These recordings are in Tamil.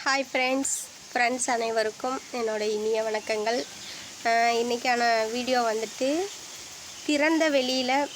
ஹாய் ஃப்ரெண்ட்ஸ் அனைவருக்கும் என்னோட இனிய வணக்கங்கள். இன்றைக்கான வீடியோ வந்துட்டு திறந்த வெளியில்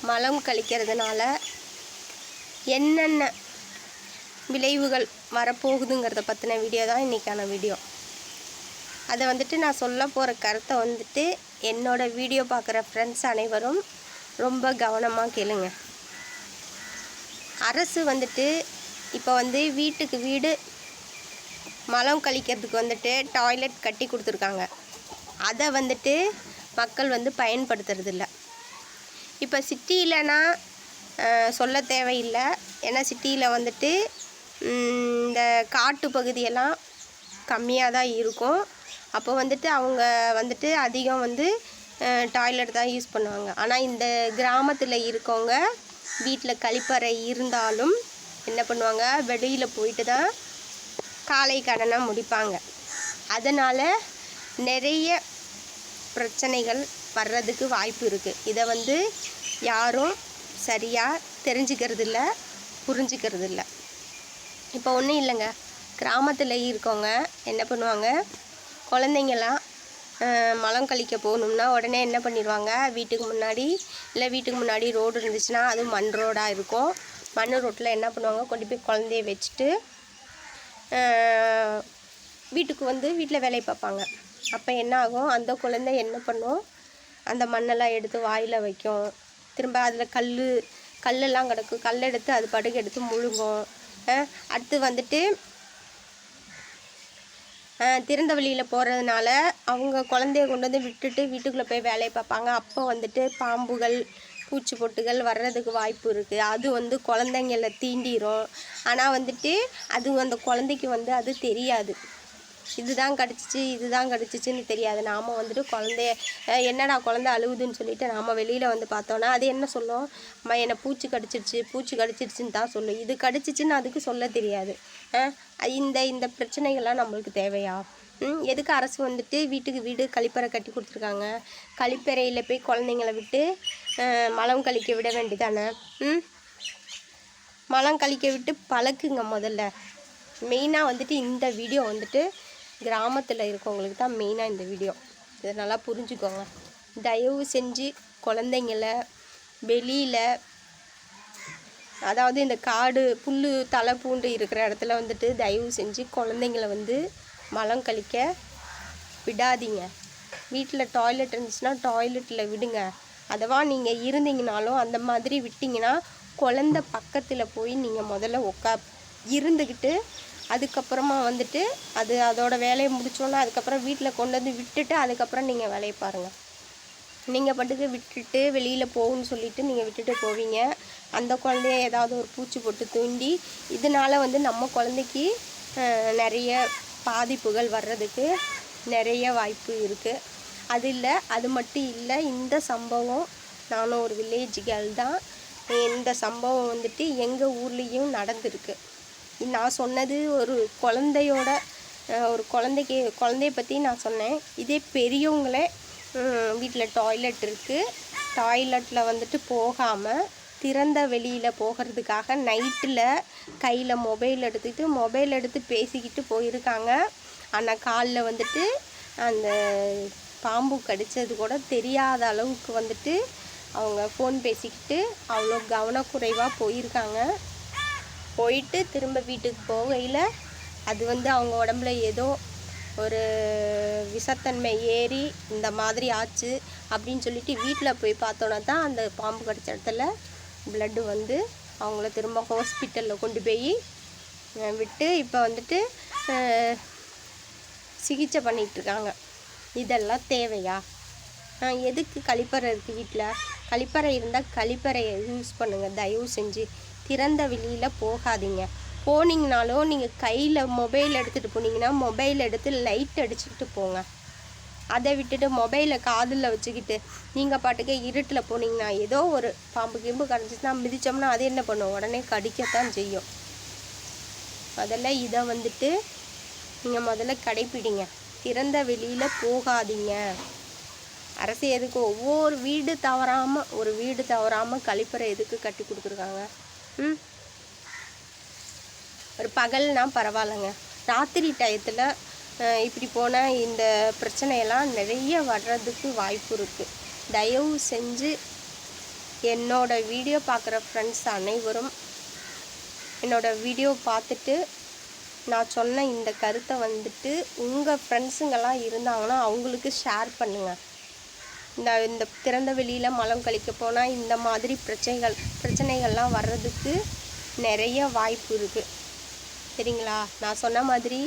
மலம் கழிக்கிறதுனால என்னென்ன விளைவுகள் வரப்போகுதுங்கிறத பற்றின வீடியோ தான் இன்றைக்கான வீடியோ. அதை வந்துட்டு நான் சொல்ல போகிற கருத்தை வந்துட்டு என்னோடய வீடியோ பார்க்குற ஃப்ரெண்ட்ஸ் அனைவரும் ரொம்ப கவனமாக கேளுங்க. அரசு வந்துட்டு இப்போ வீட்டுக்கு வீடு மலம் கழிக்கிறதுக்கு வந்துட்டு டாய்லெட் கட்டி கொடுத்துருக்காங்க. அதை வந்துட்டு மக்கள் பயன்படுத்துறதில்ல. இப்போ சிட்டியிலனா சொல்ல தேவையில்லை. ஏன்னா சிட்டியில் வந்துட்டு இந்த காட்டு பகுதியெல்லாம் கம்மியாக தான் இருக்கும். அப்போ அவங்க அதிகம் டாய்லெட் தான் யூஸ் பண்ணுவாங்க. ஆனால் இந்த கிராமத்தில் இருக்கவங்க வீட்டில் கழிப்பறை இருந்தாலும் என்ன பண்ணுவாங்க, வெளியில் போயிட்டு தான் காலை கடனை முடிப்பாங்க. அதனால் நிறைய பிரச்சனைகள் வர்றதுக்கு வாய்ப்பு இருக்குது. இதை யாரும் சரியாக தெரிஞ்சுக்கிறதில்ல, புரிஞ்சுக்கிறதில்ல. இப்போ ஒன்றும் இல்லைங்க, கிராமத்தில் இருக்கவங்க என்ன பண்ணுவாங்க, குழந்தைங்களாம் மலம் கழிக்க போகணும்னா உடனே என்ன பண்ணிடுவாங்க, வீட்டுக்கு முன்னாடி ரோடு இருந்துச்சுன்னா அதுவும் மண் ரோடாக இருக்கும். மண் ரோட்டில் என்ன பண்ணுவாங்க, கொண்டு போய் குழந்தைய வச்சுட்டு வீட்டில் வேலையை பார்ப்பாங்க. அப்போ என்ன ஆகும், அந்த குழந்தை என்ன பண்ணும், அந்த மண்ணெல்லாம் எடுத்து வாயில் வைக்கும். திரும்ப அதில் கல்லெல்லாம் கிடக்கும், கல் எடுத்து அது படுக்க எடுத்து முழுங்கும். அடுத்து திறந்த வெளியில் போகிறதுனால அவங்க குழந்தைய கொண்டு விட்டுட்டு வீட்டுக்குள்ளே போய் வேலையை பார்ப்பாங்க. அப்போ பாம்புகள், பூச்சி பொட்டுகள் வர்றதுக்கு வாய்ப்பு இருக்குது. அது குழந்தைங்கள தீண்டிரும். ஆனால் அது அந்த குழந்தைக்கு அது தெரியாது, இதுதான் கடிச்சிச்சின்னு தெரியாது. நாம் குழந்தைய என்னடா குழந்தை அழுகுதுன்னு சொல்லிட்டு நாம் வெளியில் பார்த்தோன்னா அது என்ன சொல்லும், அம்மா என்னை பூச்சி கடிச்சிருச்சுன்னு தான் சொல்லும். இது கடிச்சிச்சின்னு அதுக்கு சொல்ல தெரியாது. இந்த பிரச்சனைகள்லாம் நம்மளுக்கு தேவையா? எதுக்கு அரசு வீட்டுக்கு வீடு கழிப்பறை கட்டி கொடுத்துருக்காங்க? கழிப்பறையில் போய் குழந்தைங்கள விட்டு மலம் கழிக்க விட வேண்டியதானே? மலம் கழிக்க விட்டு பழக்குங்க முதல்ல. மெயினாக இந்த வீடியோ கிராமத்தில் இருக்கவங்களுக்கு தான் மெயினாக இந்த வீடியோ. இதை நல்லா புரிஞ்சுக்கோங்க. தயவு செஞ்சு குழந்தைங்கள வெளியில், அதாவது இந்த காடு புல் தலை பூண்டு இருக்கிற இடத்துல தயவு செஞ்சு குழந்தைங்கள மலம் கழிக்க விடாதீங்க. வீட்டில் டாய்லெட் இருந்துச்சுன்னா டாய்லெட்டில் விடுங்க. அதுவா நீங்கள் இருந்தீங்கனாலும் அந்த மாதிரி விட்டிங்கன்னா குழந்தை பக்கத்தில் போய் நீங்கள் முதல்ல இருந்துக்கிட்டு அதுக்கப்புறமா அது அதோட வேலையை முடிச்சோன்னா அதுக்கப்புறம் வீட்டில் கொண்டு விட்டுட்டு அதுக்கப்புறம் நீங்கள் வேலையை பாருங்கள். நீங்கள் பாட்டுக்கு விட்டுட்டு வெளியில் போகுன்னு சொல்லிவிட்டு நீங்கள் விட்டுட்டு போவீங்க. அந்த குழந்தைய ஏதாவது ஒரு பூச்சி போட்டு தூண்டி இதனால் நம்ம குழந்தைக்கு நிறைய பாதிப்புகள் வர்றதுக்கு நிறைய வாய்ப்பு இருக்குது. அது மட்டும் இல்லை, இந்த சம்பவம், நானும் ஒரு வில்லேஜ் கேர்ள் தான். இந்த சம்பவம் எங்கள் ஊர்லேயும் நடந்திருக்கு. நான் சொன்னது ஒரு குழந்தைய பற்றி நான் சொன்னேன். இதே பெரியவங்களே வீட்டில் டாய்லெட் இருக்குது, டாய்லெட்டில் போகாமல் திறந்த வெளியில் போகிறதுக்காக நைட்டில் கையில் மொபைல் எடுத்து பேசிக்கிட்டு போயிருக்காங்க. ஆனால் காலில் அந்த பாம்பு கடித்தது கூட தெரியாத அளவுக்கு அவங்க ஃபோன் பேசிக்கிட்டு அவ்வளோ கவனக்குறைவாக போயிருக்காங்க. போயிட்டு திரும்ப வீட்டுக்கு போகையில் அது அவங்க உடம்புல ஏதோ ஒரு விஷத்தன்மை ஏறி இந்த மாதிரி ஆச்சு அப்படின்னு சொல்லிட்டு வீட்டில் போய் பார்த்தோன்னா தான் அந்த பாம்பு கடிச்ச இடத்துல ப்ளட்டு அவங்கள திரும்ப ஹாஸ்பிட்டலில் கொண்டு போய் விட்டு இப்போ சிகிச்சை பண்ணிகிட்ருக்காங்க. இதெல்லாம் தேவையா? எதுக்கு கழிப்பறை இருக்குது வீட்டில்? கழிப்பறை இருந்தால் கழிப்பறையை யூஸ் பண்ணுங்கள். தயவு செஞ்சு திறந்த வெளியில் போகாதீங்க. போனீங்கனாலும் நீங்கள் கையில் மொபைல் எடுத்துகிட்டு போனீங்கன்னா மொபைல் எடுத்து லைட் அடிச்சுக்கிட்டு போங்க. அதை விட்டுட்டு மொபைலை காதில் வச்சுக்கிட்டு நீங்கள் பாட்டுக்கே இருட்டில் போனீங்கன்னா ஏதோ ஒரு பாம்பு கடிச்சிச்சுன்னா மிதித்தோம்னா அது என்ன பண்ணும், உடனே கடிக்கத்தான் செய்யும். அதெல்லாம் இதை நீங்கள் முதல்ல கடைப்பிடிங்க. திறந்த வெளியில் போகாதீங்க. அரசு எதுக்கு ஒவ்வொரு வீடு தவறாமல் கழிப்பறை எதுக்கு கட்டி கொடுத்துருக்காங்க? ஒரு பகல்னா பரவாயில்லைங்க, ராத்திரி டயத்தில் இப்படி போனால் இந்த பிரச்சனையெல்லாம் நிறைய வர்றதுக்கு வாய்ப்பு இருக்குது. தயவு செஞ்சு என்னோடய வீடியோ பார்க்குற ஃப்ரெண்ட்ஸ் அனைவரும் என்னோடய வீடியோ பார்த்துட்டு நான் சொன்ன இந்த கருத்தை வந்துட்டு உங்கள் ஃப்ரெண்ட்ஸுங்கெல்லாம் இருந்தாங்கன்னா அவங்களுக்கு ஷேர் பண்ணுங்கள். இந்த திறந்த வெளியில் மலம் கழிக்க போனால் இந்த மாதிரி பிரச்சனைகள்லாம் வர்றதுக்கு நிறைய வாய்ப்பு இருக்குது. சரிங்களா? நான் சொன்ன மாதிரி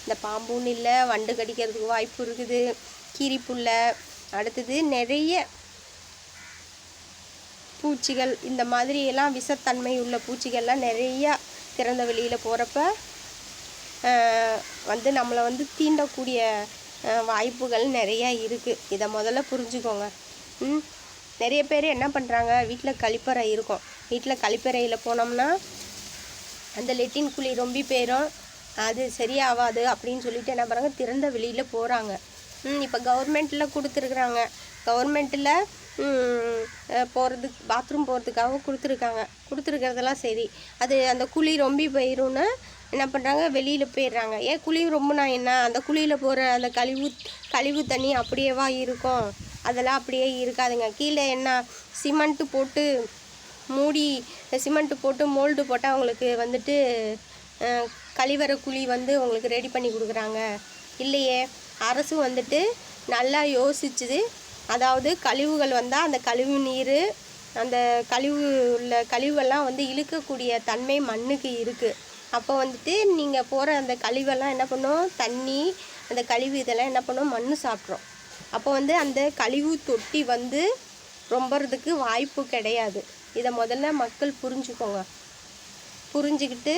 இந்த பாம்புன்னு இல்லை, வண்டு கடிக்கிறதுக்கு வாய்ப்பு இருக்குது, கீரிப்புள்ள, அடுத்தது நிறைய பூச்சிகள், இந்த மாதிரி எல்லாம் விஷத்தன்மை உள்ள பூச்சிகள்லாம் நிறையா திறந்த வெளியில் போகிறப்ப வந்து நம்மளை வந்து தீண்டக்கூடிய வாய்ப்புகள் நிறையா இருக்குது. இதை முதல்ல புரிஞ்சுக்கோங்க. நிறைய பேர் என்ன பண்ணுறாங்க, வீட்டில் கழிப்பறை இருக்கும், வீட்டில் கழிப்பறையில் போனோம்னா அந்த லெட்டின் குழி ரொம்ப போயிடும், அது சரியாகாது அப்படின்னு சொல்லிட்டு என்ன பண்ணுறாங்க, திறந்த வெளியில் போகிறாங்க. இப்போ கவர்மெண்ட்டில் கொடுத்துருக்குறாங்க, கவர்மெண்ட்டில் போகிறதுக்கு பாத்ரூம் போகிறதுக்காக கொடுத்துருக்கிறதெல்லாம் சரி. அது அந்த குழி ரொம்ப போயிடும்னு என்ன பண்ணுறாங்க, வெளியில் போயிடுறாங்க. ஏன் குழி ரொம்பனா என்ன, அந்த குழியில் போகிற அந்த கழிவு தண்ணி அப்படியேவா இருக்கும்? அதெல்லாம் அப்படியே இருக்காதுங்க. கீழே என்ன சிமெண்ட்டு போட்டு மூடி, சிமெண்ட்டு போட்டு மோல்டு போட்டால் அவங்களுக்கு வந்துட்டு கழிவறை குழி வந்து உங்களுக்கு ரெடி பண்ணி கொடுக்குறாங்க இல்லையே. அரசு வந்துட்டு நல்லா யோசிச்சுது. அதாவது கழிவுகள் வந்தால் அந்த கழிவு நீர், அந்த கழிவுகள்லாம் வந்து இழுக்கக்கூடிய தன்மை மண்ணுக்கு இருக்குது. அப்போ வந்துட்டு நீங்கள் போகிற அந்த கழிவெல்லாம் என்ன பண்ணும், தண்ணி, அந்த கழிவு இதெல்லாம் என்ன பண்ணும், மண் சாப்பிட்றோம். அப்போ வந்து அந்த கழிவு தொட்டி வந்து ரொம்பறதுக்கு வாய்ப்பு கிடையாது. இதை முதல்ல மக்கள் புரிஞ்சுக்கோங்க. புரிஞ்சுக்கிட்டு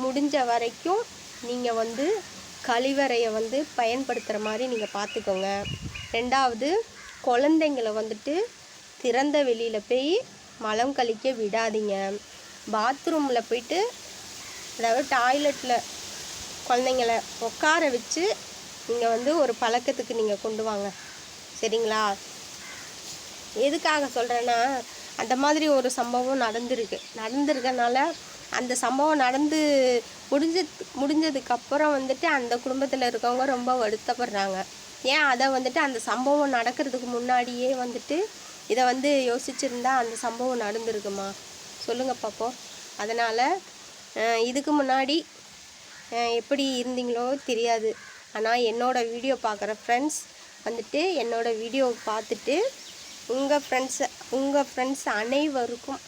முடிஞ்ச வரைக்கும் நீங்கள் வந்து கழிவறையை வந்து பயன்படுத்துகிற மாதிரி நீங்கள் பார்த்துக்கோங்க. ரெண்டாவது, குழந்தைங்களை வந்துட்டு திறந்த வெளியில் போய் மலம் கழிக்க விடாதீங்க. பாத்ரூமில் போயிட்டு, அதாவது டாய்லெட்டில் குழந்தைங்கள உட்கார வச்சு நீங்கள் வந்து ஒரு பழக்கத்துக்கு நீங்கள் கொண்டு வாங்க. சரிங்களா? எதுக்காக சொல்கிறேன்னா, அந்த மாதிரி ஒரு சம்பவம் நடந்திருக்கனால அந்த சம்பவம் நடந்து முடிஞ்சதுக்கப்புறம் வந்துட்டு அந்த குடும்பத்தில் இருக்கவங்க ரொம்ப வருத்தப்படுறாங்க. ஏன் அதை வந்துட்டு அந்த சம்பவம் நடக்கிறதுக்கு முன்னாடியே வந்துட்டு இதை வந்து யோசிச்சுருந்தா அந்த சம்பவம் நடந்திருக்குமா? சொல்லுங்கள் பார்ப்போம். அதனால் இதுக்கு முன்னாடி எப்படி இருந்தீங்களோ தெரியாது, ஆனால் என்னோடய வீடியோ பார்க்குற ஃப்ரெண்ட்ஸ் வந்துட்டு என்னோடய வீடியோவை பார்த்துட்டு உங்கள் ஃப்ரெண்ட்ஸ் அனைவருக்கும்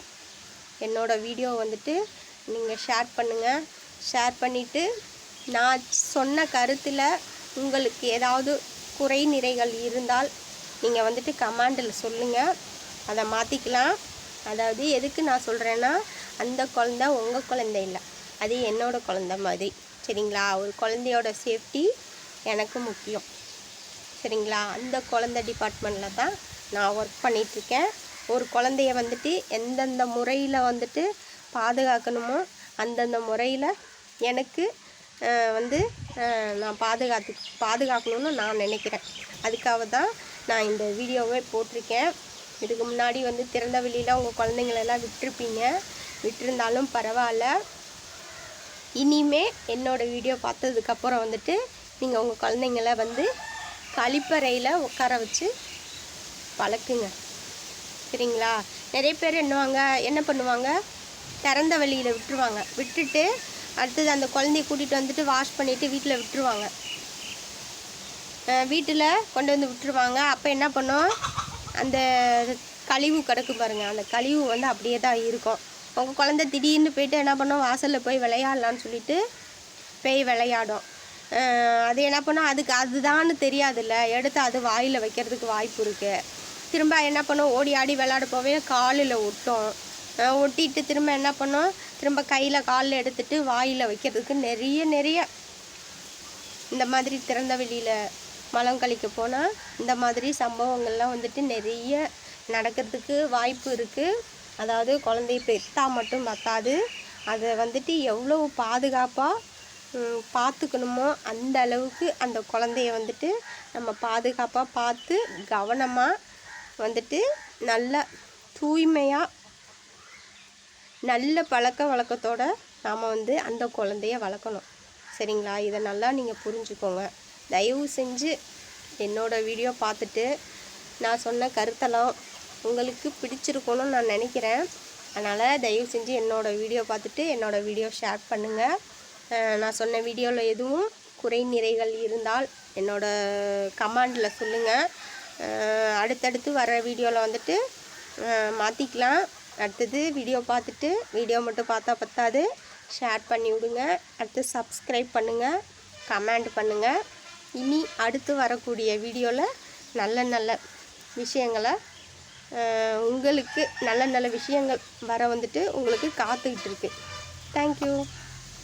என்னோடய வீடியோ வந்துட்டு நீங்கள் ஷேர் பண்ணுங்கள். ஷேர் பண்ணிவிட்டு நான் சொன்ன கருத்தில் உங்களுக்கு ஏதாவது குறை நிறைகள் இருந்தால் நீங்கள் வந்துட்டு கமெண்டில் சொல்லுங்கள், அதை மாற்றிக்கலாம். அதாவது எதுக்கு நான் சொல்கிறேன்னா, அந்த குழந்தை உங்கள் குழந்தை இல்லை, அது என்னோடய குழந்தை மாதிரி. சரிங்களா? ஒரு குழந்தையோட சேஃப்டி எனக்கு முக்கியம். சரிங்களா? அந்த குழந்தை டிபார்ட்மெண்ட்டில் தான் நான் ஒர்க் பண்ணிகிட்ருக்கேன். ஒரு குழந்தைய வந்துட்டு எந்தெந்த முறையில் வந்துட்டு பாதுகாக்கணுமோ அந்தந்த முறையில் எனக்கு வந்து நான் பாதுகாக்கணும்னு நான் நினைக்கிறேன். அதுக்காக தான் நான் இந்த வீடியோவே போட்டிருக்கேன். இதுக்கு முன்னாடி வந்து திறந்த வெளியில் உங்கள் குழந்தைங்களெல்லாம் விட்டிருந்தாலும் பரவாயில்ல. இனிமே என்னோடய வீடியோ பார்த்ததுக்கப்புறம் வந்துட்டு நீங்கள் உங்கள் குழந்தைங்கள வந்து கழிப்பறையில் உட்கார வச்சு பழக்குங்க. சரிங்களா? நிறைய பேர் என்ன பண்ணுவாங்க, திறந்த வெளியில் விட்டுட்டு அடுத்தது அந்த குழந்தைய கூட்டிகிட்டு வந்துட்டு வாஷ் பண்ணிவிட்டு வீட்டில் விட்டுருவாங்க. வீட்டில் கொண்டு வந்து விட்டுருவாங்க. அப்போ என்ன பண்ணும், அந்த கழிவு கிடக்கு பாருங்கள், அந்த கழிவு வந்து அப்படியே தான் இருக்கும். உங்கள் குழந்தை திடீர்னு போய்ட்டு என்ன பண்ணும், வாசலில் போய் விளையாடலான்னு சொல்லிட்டு போய் விளையாடும். அது என்ன பண்ணும், அதுதான்னு தெரியாதுல்ல, எடுத்து அது வாயில் வைக்கிறதுக்கு வாய்ப்பு இருக்குது. திரும்ப என்ன பண்ணும், ஓடி ஆடி விளையாட போவே காலில் ஒட்டிட்டு திரும்ப என்ன பண்ணும், திரும்ப கையில் காலில் எடுத்துகிட்டு வாயில் வைக்கிறதுக்கு நிறைய இந்த மாதிரி திறந்த வெளியில் மலம் கழிக்க போனால் இந்த மாதிரி சம்பவங்கள்லாம் வந்துட்டு நிறைய நடக்கிறதுக்கு வாய்ப்பு இருக்குது. அதாவது குழந்தைய பெற்றா மட்டும் பத்தாது, அதை வந்துட்டு எவ்வளோ பாதுகாப்பாக பார்த்துக்கணுமோ அந்த அளவுக்கு அந்த குழந்தைய வந்துட்டு நம்ம பாதுகாப்பாக பார்த்து கவனமாக வந்துட்டு நல்ல தூய்மையாக நல்ல பழக்க வழக்கத்தோடு நாம் வந்து அந்த குழந்தைய வளர்க்கணும். சரிங்களா? இதை நல்லா நீங்கள் புரிஞ்சுக்கோங்க. தயவு செஞ்சு என்னோடய வீடியோ பார்த்துட்டு நான் சொன்ன கருத்தெல்லாம் உங்களுக்கு பிடிச்சிருக்கணும்னு நான் நினைக்கிறேன். அதனால் தயவு செஞ்சு என்னோடய வீடியோ பார்த்துட்டு என்னோடய வீடியோ ஷேர் பண்ணுங்கள். நான் சொன்ன வீடியோவில் எதுவும் குறை நிறைகள் இருந்தால் என்னோடய கமெண்டில் சொல்லுங்கள். அடுத்தடுத்து வர வீடியோவில் வந்துட்டு மாற்றிக்கலாம். அடுத்தது வீடியோ பார்த்துட்டு வீடியோ மட்டும் பார்த்தா பத்தாது, ஷேர் பண்ணி விடுங்க. அடுத்து சப்ஸ்கிரைப் பண்ணுங்கள், கமெண்ட் பண்ணுங்கள். இனி அடுத்து வரக்கூடிய வீடியோவில் நல்ல நல்ல விஷயங்களை உங்களுக்கு நல்ல நல்ல விஷயங்கள் வர வந்துட்டு உங்களுக்கு காத்துக்கிட்டு இருக்கு. தேங்க்யூ.